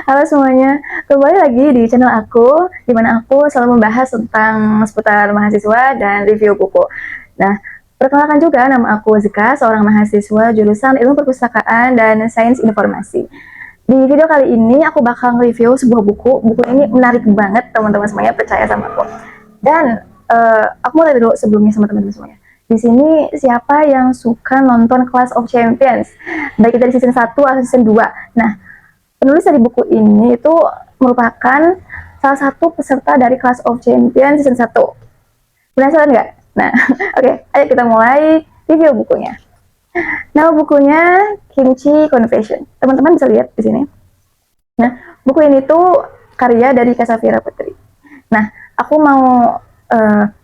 Halo semuanya, kembali lagi di channel aku, di mana aku selalu membahas tentang seputar mahasiswa dan review buku. Nah, perkenalkan juga nama aku Zika, seorang mahasiswa jurusan Ilmu Perpustakaan dan Sains Informasi. Di video kali ini aku bakal review sebuah buku. Buku ini menarik banget, teman-teman semuanya percaya sama aku. Dan aku mulai dulu sebelumnya sama teman-teman semuanya. Di sini siapa yang suka nonton Clash of Champions? Baik dari season 1 atau season 2. Nah, penulis dari buku ini itu merupakan salah satu peserta dari Clash of Champions season 1. Penasaran nggak? Nah, oke, ayo kita mulai review bukunya. Nama bukunya Kimchi Confession. Teman-teman bisa lihat di sini. Nah, buku ini tuh karya dari Kasavira Putri. Nah, aku mau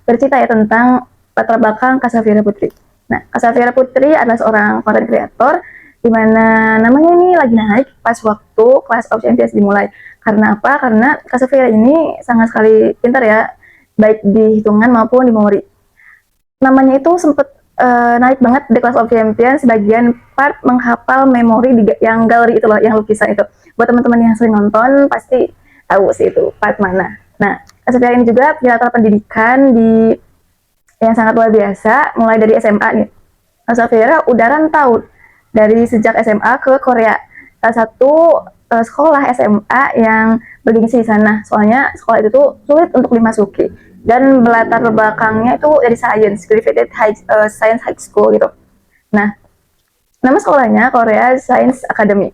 bercerita ya tentang latar belakang Kasavira Putri. Nah, Kasavira Putri adalah seorang content creator di mana namanya ini lagi naik pas waktu Clash of Champions dimulai. Karena apa? Karena Kasavira ini sangat sekali pintar ya, baik di hitungan maupun di memori. Namanya itu sempat naik banget di Clash of Champions sebagian part menghafal memori di yang galeri itu loh, yang lukisan itu. Buat teman-teman yang sering nonton pasti tahu sih itu part mana. Nah, Kasavira ini juga punya latar pendidikan di yang sangat luar biasa, mulai dari SMA nih. Kasavira udah rantau dari sejak SMA ke Korea. Salah satu sekolah SMA yang bergengsi di sana. Soalnya sekolah itu tuh sulit untuk dimasuki dan berlatar belakangnya itu dari science, Griffith Science High School gitu. Nah, nama sekolahnya Korea Science Academy.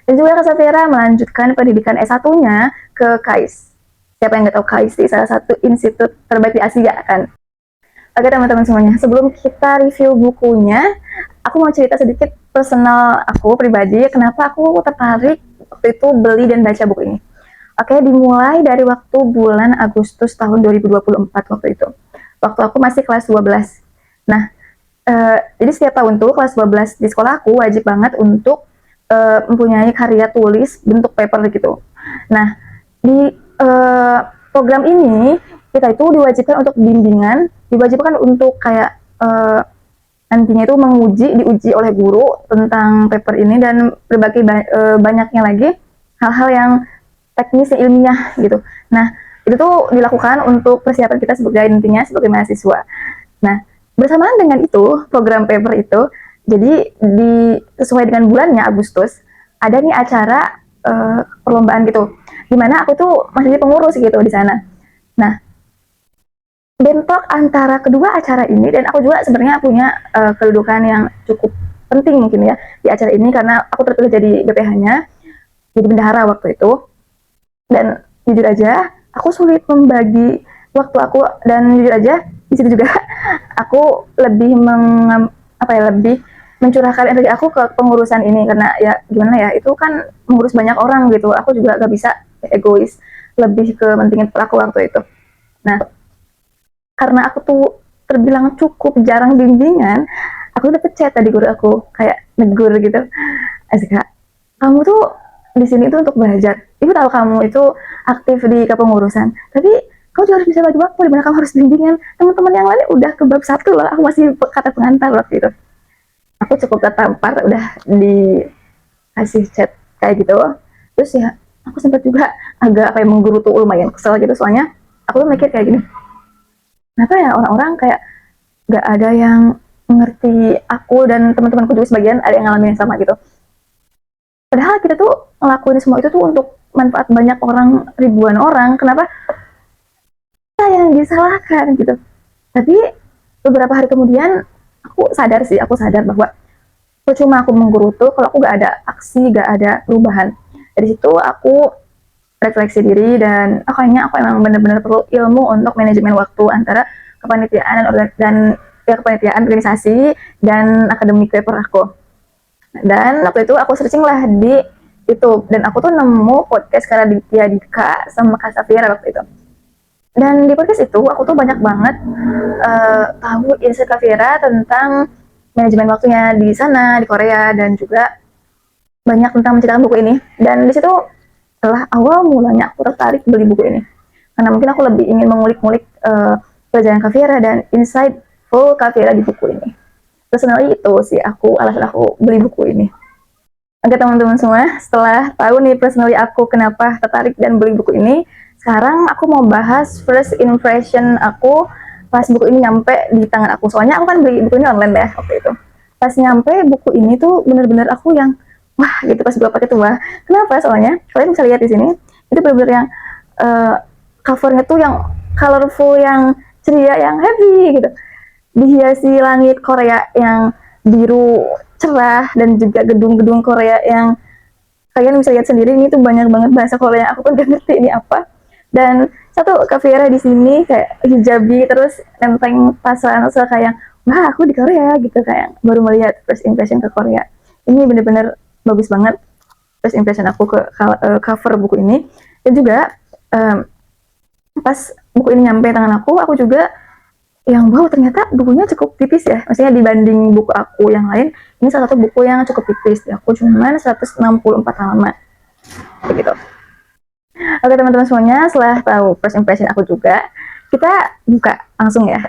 Dan juga Kasavira melanjutkan pendidikan S1-nya ke KAIS. Siapa yang nggak tahu KAIS sih, salah satu institut terbaik di Asia kan. Oke teman-teman semuanya, sebelum kita review bukunya, aku mau cerita sedikit personal aku pribadi, kenapa aku tertarik waktu itu beli dan baca buku ini. Oke, dimulai dari waktu bulan Agustus tahun 2024 waktu itu. Waktu aku masih kelas 12. Nah, jadi setiap tahun tuh kelas 12 di sekolah aku wajib banget untuk mempunyai karya tulis bentuk paper gitu. Nah, di program ini kita itu diwajibkan untuk bimbingan, diwajibkan untuk kayak nantinya itu diuji oleh guru tentang paper ini dan berbagai banyaknya lagi hal-hal yang teknis ilmiah gitu. Nah, itu tuh dilakukan untuk persiapan kita sebagai mahasiswa. Nah, bersamaan dengan itu, program paper itu, jadi sesuai dengan bulannya Agustus, ada nih acara perlombaan gitu, dimana aku tuh masih jadi pengurus gitu di sana. Nah, bentrok antara kedua acara ini dan aku juga sebenarnya punya kedudukan yang cukup penting mungkin ya di acara ini karena aku terpilih jadi BPH-nya, jadi bendahara waktu itu. Dan jujur aja aku sulit membagi waktu aku, dan jujur aja di situ juga aku lebih lebih mencurahkan energi aku ke pengurusan ini karena ya gimana ya, itu kan mengurus banyak orang gitu, aku juga gak bisa egois, lebih ke mentingin pelaku waktu itu. Nah, karena aku tuh terbilang cukup jarang bimbingan, aku udah chat tadi guru aku kayak negur gitu, Azka, kamu tuh di sini tuh untuk belajar. Ibu tahu kamu itu aktif di kepengurusan, tapi kamu juga harus bisa bagi waktu dimana kamu harus bimbingan teman-teman yang lain udah ke bab 1 loh, aku masih kata pengantar waktu itu. Aku cukup tertampar udah dikasih chat kayak gitu. Terus ya aku sempat juga agak kayak menggerutu, lumayan kesel gitu, soalnya aku tuh mikir kayak gini, kenapa ya orang-orang kayak gak ada yang mengerti aku, dan teman-temanku juga sebagian ada yang ngalamin yang sama gitu. Padahal kita tuh ngelakuin semua itu tuh untuk manfaat banyak orang, ribuan orang. Kenapa kita yang disalahkan gitu? Tapi beberapa hari kemudian aku sadar bahwa cuma aku menggerutu kalau aku gak ada aksi, gak ada perubahan. Dari situ aku refleksi diri dan kayaknya aku emang benar-benar perlu ilmu untuk manajemen waktu antara kepanitiaan dan ya, kepanitiaan organisasi dan akademik paper aku. Dan waktu itu aku searching lah di YouTube dan aku tuh nemu podcast Raditya Dika sama Kasavira waktu itu. Dan di podcast itu aku tuh banyak banget tahu insight Kasavira tentang manajemen waktunya di sana di Korea, dan juga banyak tentang menceritakan buku ini. Dan di situ adalah awal mulanya aku tertarik beli buku ini karena mungkin aku lebih ingin mengulik-ngulik pelajaran Kasavira dan insight full Kasavira di buku ini. Personally itu sih alasan aku beli buku ini. Oke teman-teman semua, setelah tahu nih personally aku kenapa tertarik dan beli buku ini, sekarang aku mau bahas first impression aku pas buku ini nyampe di tangan aku. Soalnya aku kan beli buku ini online ya waktu itu. Pas nyampe buku ini tuh bener-bener aku yang wah gitu pas gue pakai tuh wah. Kenapa? Soalnya kalian bisa lihat di sini itu bener-bener yang covernya tuh yang colorful, yang ceria, yang happy gitu. Dihiasi langit Korea yang biru cerah dan juga gedung-gedung Korea yang kalian bisa lihat sendiri, ini tuh banyak banget bahasa Korea aku pun gak ngerti ini apa. Dan satu Kak Vera di sini kayak hijabi terus nenteng pasangan kayak wah aku di Korea gitu, kayak baru melihat first impression ke Korea. Ini bener-bener bagus banget first impression aku ke cover buku ini. Dan juga pas buku ini nyampe tangan aku juga yang wow ternyata bukunya cukup tipis ya, maksudnya dibanding buku aku yang lain ini salah satu buku yang cukup tipis ya, aku cuma 164 halaman begitu. Oke teman-teman semuanya, setelah tahu first impression aku juga, kita buka langsung ya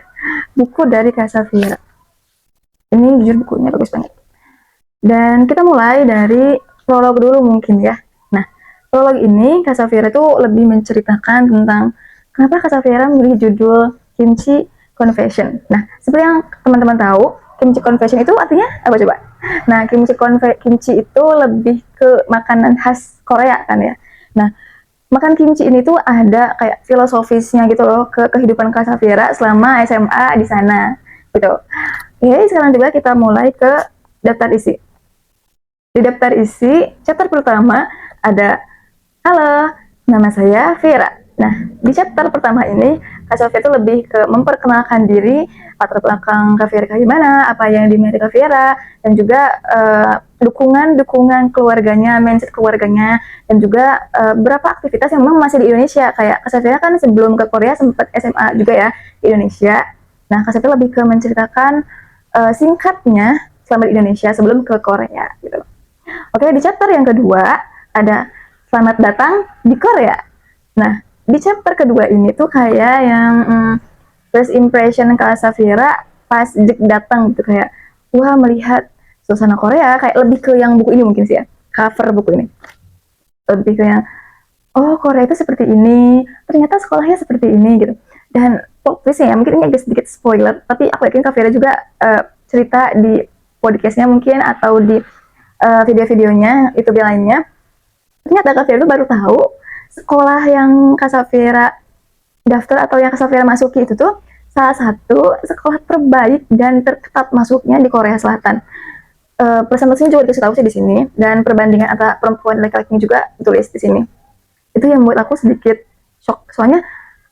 buku dari Kak Safira. Ini jujur bukunya bagus banget, dan kita mulai dari prolog dulu mungkin ya. Nah, prolog ini Kak Safira tuh lebih menceritakan tentang kenapa Kak Safira memilih judul Kimchi Confession. Nah, seperti yang teman-teman tahu, kimchi confession itu artinya apa coba? Nah, kimchi itu lebih ke makanan khas Korea kan ya. Nah, makan kimchi ini tuh ada kayak filosofisnya gitu loh ke kehidupan Kak Safira selama SMA di sana gitu. Oke, sekarang juga kita mulai ke daftar isi. Di daftar isi, chapter pertama ada halo, nama saya Vera. Nah, di chapter pertama ini, Kak Sofia itu lebih ke memperkenalkan diri, latar belakang Kak Vera kayak gimana, apa yang dimiliki Kak Vera, dan juga dukungan keluarganya, mindset keluarganya, dan juga beberapa aktivitas yang memang masih di Indonesia. Kayak Kak Sofia kan sebelum ke Korea sempat SMA juga ya di Indonesia. Nah, Kak Sofia lebih ke menceritakan singkatnya selama di Indonesia sebelum ke Korea gitu. Oke, di chapter yang kedua ada selamat datang di Korea. Nah, di chapter kedua ini tuh kayak yang first impression Kak Safira pas datang gitu, kayak wah melihat suasana Korea, kayak lebih ke yang buku ini mungkin sih ya, cover buku ini. Lebih ke yang oh Korea itu seperti ini, ternyata sekolahnya seperti ini gitu. Dan plot twistnya ya, mungkin ini agak sedikit spoiler, tapi aku yakin Kak Vera juga cerita di podcastnya mungkin atau di video-videonya itu lainnya. Ternyata Kak Vera itu baru tahu sekolah yang Kak Safira daftar atau yang Kak Safira masuki itu tuh salah satu sekolah terbaik dan terketat masuknya di Korea Selatan. Presentasinya juga dikasih tahu sih di sini, dan perbandingan antara perempuan dan laki-laki juga ditulis di sini. Itu yang membuat aku sedikit shock, soalnya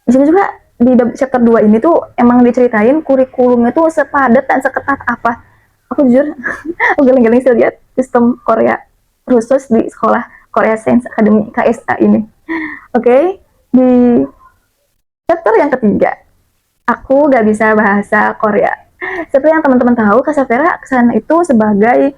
di sini juga di chapter 2 ini tuh emang diceritain kurikulumnya tuh sepadat dan seketat apa. Aku jujur aku geleng-geleng sih lihat sistem Korea khusus di sekolah Korea Science Academy KSA ini. Oke, di chapter yang ketiga, aku gak bisa bahasa Korea. Seperti yang teman-teman tahu, Kak Safira kesana itu sebagai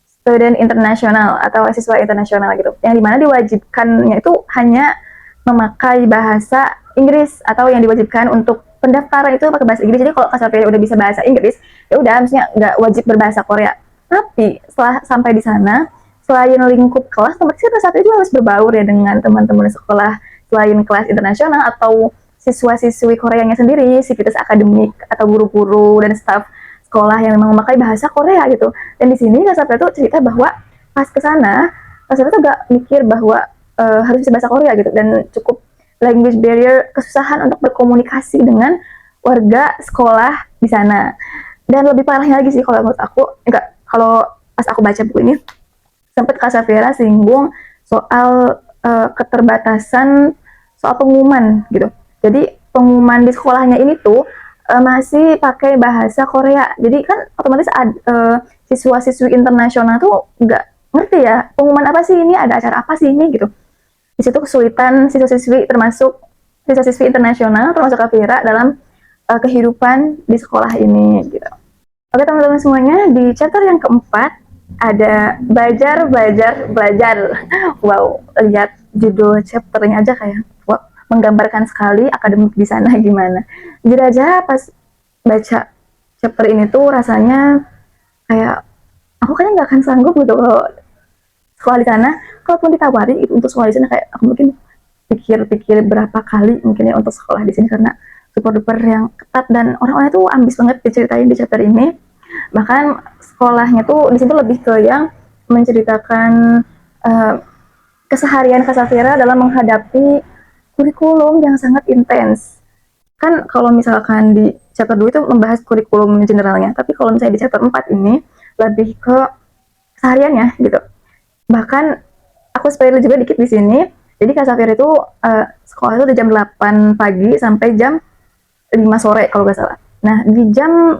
student internasional atau siswa internasional gitu, yang dimana diwajibkannya itu hanya memakai bahasa Inggris, atau yang diwajibkan untuk pendaftaran itu pakai bahasa Inggris. Jadi kalau Kak Safira udah bisa bahasa Inggris, ya udah, maksudnya nggak wajib berbahasa Korea. Tapi setelah sampai di sana, selain lingkup kelas, otomatis Kak Safira juga harus berbaur ya dengan teman-teman sekolah selain kelas internasional atau siswa-siswi Koreanya sendiri, sivitas akademik atau guru-guru dan staf sekolah yang memang memakai bahasa Korea gitu. Dan di sini Kak Safira tuh cerita bahwa pas ke sana, Kak Safira tuh gak mikir bahwa harus bisa bahasa Korea gitu, dan cukup language barrier, kesusahan untuk berkomunikasi dengan warga sekolah di sana. Dan lebih parahnya lagi sih kalau menurut aku, enggak, kalau pas aku baca buku ini, sempat Kak Safira singgung soal keterbatasan soal pengumuman gitu. Jadi pengumuman di sekolahnya ini tuh masih pakai bahasa Korea. Jadi kan otomatis siswa-siswi internasional tuh nggak ngerti ya pengumuman apa sih ini, ada acara apa sih ini gitu. Di situ kesulitan siswa-siswi, termasuk siswa-siswi internasional termasuk Kak Vera dalam kehidupan di sekolah ini gitu. Oke teman-teman semuanya, di chapter yang keempat ada belajar. Wow, lihat judul chapternya aja kayak wow, menggambarkan sekali akademik di sana gimana. Jadi aja pas baca chapter ini tuh rasanya kayak aku kayaknya nggak akan sanggup gitu kalau sekolah di sana, kalaupun ditawarin itu untuk sekolah di sana, kayak aku mungkin pikir-pikir berapa kali mungkin ya untuk sekolah di sini, karena super duper yang ketat dan orang-orangnya tuh ambis banget diceritain di chapter ini. Bahkan sekolahnya tuh di situ lebih ke yang menceritakan uh, keseharian Kak Safira dalam menghadapi kurikulum yang sangat intens. Kan kalau misalkan di chapter 2 itu membahas kurikulum generalnya, tapi kalau misalnya di chapter 4 ini lebih ke kesehariannya gitu. Bahkan aku spoiler juga dikit di sini. Jadi Kak Safira itu sekolah itu dari jam 8 pagi sampai jam 5 sore kalau nggak salah. Nah, di jam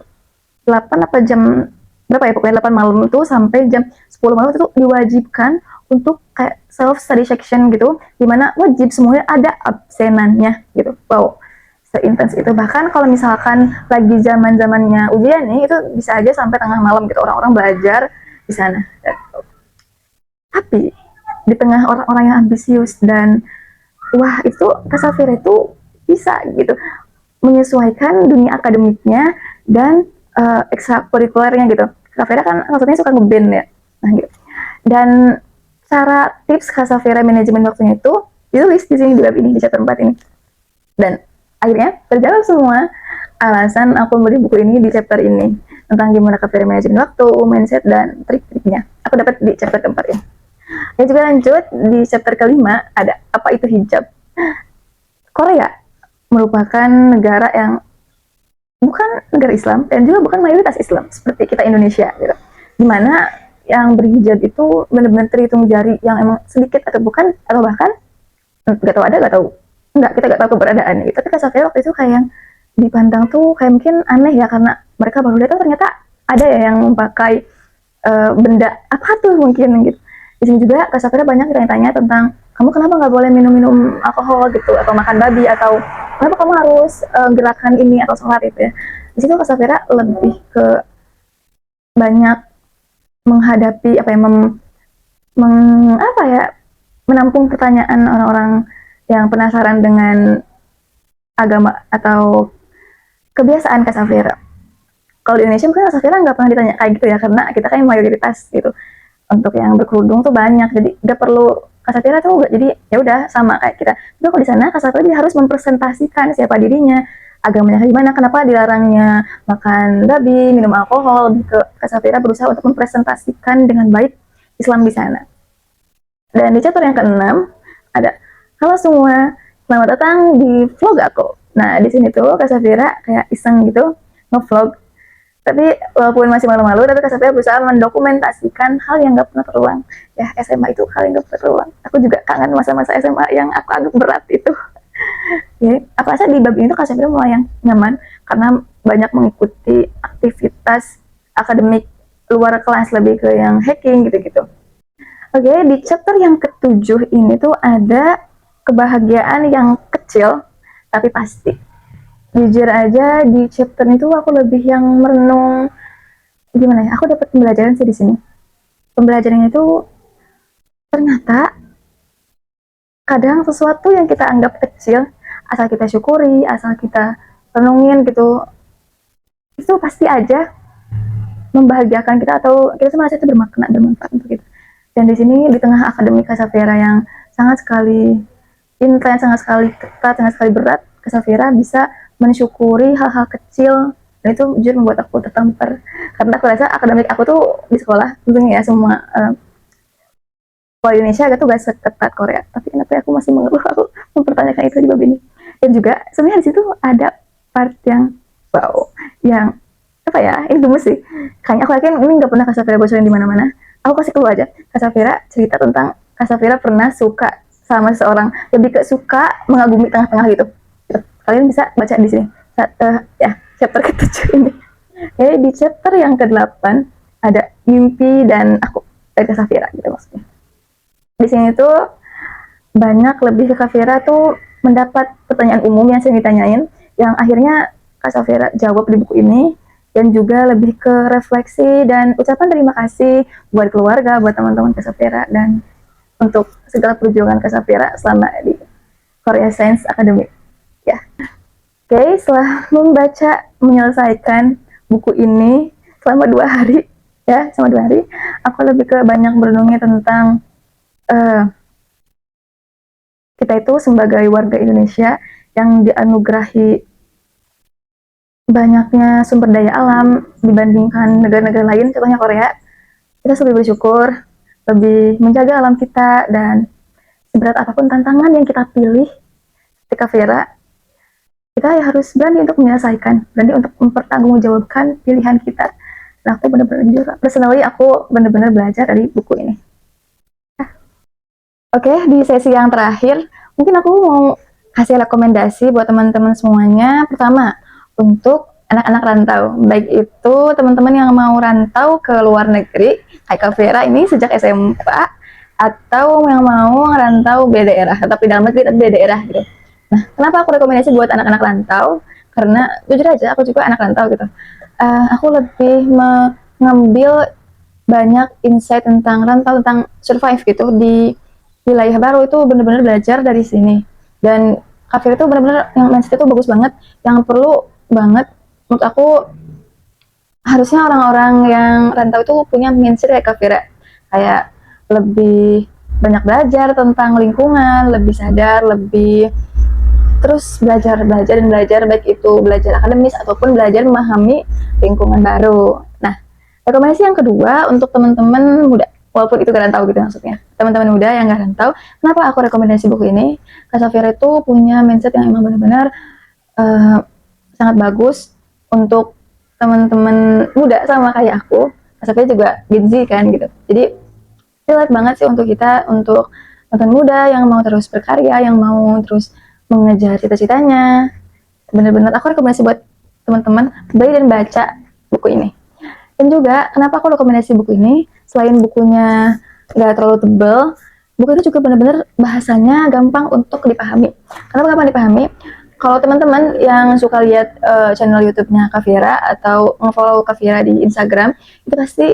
8 apa jam berapa ya, pokoknya 8 malam itu sampai jam 10 malam itu diwajibkan untuk kayak self study section gitu, dimana wajib semuanya ada absenannya gitu. Wow, seintens itu. Bahkan kalau misalkan lagi zaman zamannya ujian nih, itu bisa aja sampai tengah malam gitu orang-orang belajar di sana. Tapi di tengah orang-orang yang ambisius dan wah, itu Kak Safira itu bisa gitu menyesuaikan dunia akademiknya dan ekstrakurikulernya gitu. Kak Safira kan maksudnya suka ngeband ya. Nah, gitu. Dan cara tips Kak Safira manajemen waktunya itu ditulis di sini di bab ini, di chapter 4 ini. Dan akhirnya terjawab semua alasan aku membeli buku ini di chapter ini, tentang gimana Kak Safira manajemen waktu, mindset, dan trik-triknya. Aku dapat di chapter keempat ya. Dan juga lanjut di chapter kelima ada apa itu hijab. Korea merupakan negara yang bukan negara Islam dan juga bukan mayoritas Islam seperti kita Indonesia gitu. Dimana yang berhijab itu benar-benar terhitung jari, yang emang sedikit atau bukan, atau bahkan nggak tahu ada, nggak tahu nggak, kita nggak tahu keberadaannya gitu. Tapi Kak Safira waktu itu kayak yang dipandang tuh kayak mungkin aneh ya, karena mereka baru lihat ternyata ada ya yang memakai benda apa tuh mungkin gitu. Di sini juga Kak Safira banyak ditanya tentang kamu kenapa nggak boleh minum alkohol gitu, atau makan babi, atau kenapa kamu harus gerakan ini atau sholat itu ya. Di situ Kak Safira lebih ke banyak menghadapi apa ya, apa ya, menampung pertanyaan orang-orang yang penasaran dengan agama atau kebiasaan Kak Safira. Kalau di Indonesia mungkin Kak Safira nggak pernah ditanya kayak gitu ya, karena kita kan mayoritas gitu. Untuk yang berkerudung tuh banyak, jadi nggak perlu Kak Safira tuh, jadi ya udah sama kayak kita. Tapi kalau di sana Kak Safira jadi harus mempresentasikan siapa dirinya, agamanya gimana, kenapa dilarangnya makan babi, minum alkohol. Lebih ke Kak Safira berusaha untuk mempresentasikan dengan baik Islam di sana. Dan di chapter yang keenam ada, halo semua, selamat datang di vlog aku. Nah, di sini tuh Kak Safira kayak iseng gitu nge-vlog. Tapi walaupun masih malu-malu, tapi Kak Safira berusaha mendokumentasikan hal yang gak pernah terulang. Ya, SMA itu hal yang gak pernah terulang. Aku juga kangen masa-masa SMA yang aku anggap berat itu. Ya, aku rasa di bab ini tuh Kak Safira mulai yang nyaman, karena banyak mengikuti aktivitas akademik luar kelas, lebih ke yang hacking gitu-gitu. Oke, di chapter yang ketujuh ini tuh ada kebahagiaan yang kecil tapi pasti. Jujur aja di chapter itu aku lebih yang merenung, gimana ya, aku dapat pembelajaran sih di sini. Pembelajarannya itu ternyata kadang sesuatu yang kita anggap kecil, asal kita syukuri, asal kita renungin gitu, itu pasti aja membahagiakan kita, atau kita merasa itu bermakna, bermanfaat untuk kita. Dan di sini di tengah akademik Kak Safira yang sangat sekali intens, sangat sekali ketat, sangat sekali berat, Kak Safira bisa mensyukuri hal-hal kecil, dan itu jujur membuat aku tertampar, karena aku rasa akademik aku tuh di sekolah tentunya ya semua sekolah Indonesia gitu gak seketat Korea, tapi kenapa aku masih mengeluh, aku mempertanyakan itu di bab ini. Dan juga sebenarnya di situ ada part yang wow, yang apa ya, ini gemes sih, kayaknya aku yakin ini nggak pernah Kak Safira bocorin di mana-mana. Aku kasih clue aja. Kak Safira cerita tentang Kak Safira pernah suka sama seseorang, lebih ke suka mengagumi tengah-tengah gitu. Kalian bisa baca di sini. Ya, chapter ke-7 ini. Jadi di chapter yang ke-8 ada mimpi dan aku dari Kak Safira gitu maksudnya. Di sini tuh banyak lebih ke Kak Safira tuh mendapat pertanyaan umum yang sering ditanyain, yang akhirnya Kak Safira jawab di buku ini, dan juga lebih ke refleksi dan ucapan terima kasih buat keluarga, buat teman-teman Kak Safira, dan untuk segala perjuangan Kak Safira selama di Korea Science Academy. Ya, oke, setelah menyelesaikan buku ini selama 2 hari, ya, selama 2 hari, aku lebih ke banyak berenungnya tentang uh, kita itu sebagai warga Indonesia yang dianugerahi banyaknya sumber daya alam dibandingkan negara-negara lain, contohnya Korea, kita lebih bersyukur, lebih menjaga alam kita, dan seberat apapun tantangan yang kita pilih ketika Vera, kita ya harus berani untuk menyelesaikan, berani untuk mempertanggungjawabkan pilihan kita. Nah, aku benar-benar jujur, personally aku benar-benar belajar dari buku ini. Oke, di sesi yang terakhir, mungkin aku mau kasih rekomendasi buat teman-teman semuanya. Pertama, untuk anak-anak rantau, baik itu teman-teman yang mau rantau ke luar negeri, kayak Kak Vera ini sejak SMA, atau yang mau rantau beda daerah, tapi dalam negeri tapi beda daerah gitu. Nah, kenapa aku rekomendasi buat anak-anak rantau? Karena jujur aja, aku juga anak rantau gitu. Aku lebih mengambil banyak insight tentang rantau, tentang survive gitu di wilayah baru. Itu benar-benar belajar dari sini. Dan Kak Fira itu benar-benar yang mindset itu bagus banget, yang perlu banget menurut aku. Harusnya orang-orang yang rantau itu punya mindset kayak Kak Fira, kayak lebih banyak belajar tentang lingkungan, lebih sadar, lebih terus belajar dan belajar, baik itu belajar akademis ataupun belajar memahami lingkungan baru. Nah, rekomendasi yang kedua untuk teman-teman muda, walaupun itu gak rantau gitu maksudnya, teman-teman muda yang gak rantau, kenapa aku rekomendasi buku ini? Kak Safira itu punya mindset yang emang benar-benar sangat bagus untuk teman-teman muda sama kayak aku. Kak Safira juga Gen Z kan gitu, jadi relate banget sih untuk kita, untuk teman muda yang mau terus berkarya, yang mau terus mengejar cita-citanya. Bener-bener aku rekomendasi buat teman-teman beli dan baca buku ini. Dan juga kenapa aku rekomendasi buku ini, selain bukunya gak terlalu tebel, buku ini juga benar-benar bahasanya gampang untuk dipahami. Kenapa gampang dipahami? Kalau teman-teman yang suka lihat channel YouTube-nya Kak Fira atau nge-follow Kak Fira di Instagram, itu pasti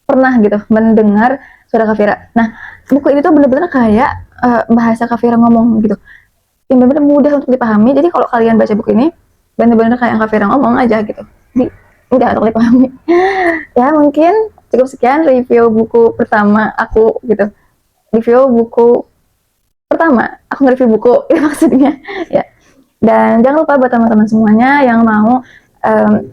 pernah gitu mendengar suara Kak Fira. Nah, buku ini tuh benar-benar kayak bahasa Kak Fira ngomong gitu, yang benar-benar mudah untuk dipahami. Jadi kalau kalian baca buku ini, benar-benar kayak yang Kak Fira ngomong aja gitu. Jadi mudah untuk dipahami. Ya mungkin cukup sekian review buku pertama aku gitu. Review buku pertama, aku nge-review buku itu maksudnya ya. Dan jangan lupa buat teman-teman semuanya yang mau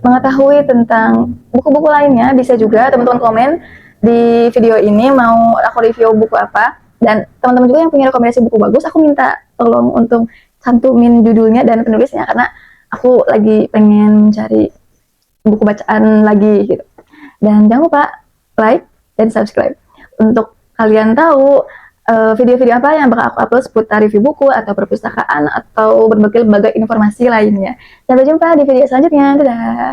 mengetahui tentang buku-buku lainnya, bisa juga teman-teman komen di video ini mau aku review buku apa. Dan teman-teman juga yang punya rekomendasi buku bagus, aku minta tolong untuk cantumin judulnya dan penulisnya, karena aku lagi pengen mencari buku bacaan lagi gitu. Dan jangan lupa like dan subscribe untuk kalian tahu video-video apa yang bakal aku upload seputar review buku atau perpustakaan atau berbagai lembaga informasi lainnya. Sampai jumpa di video selanjutnya. Dadah!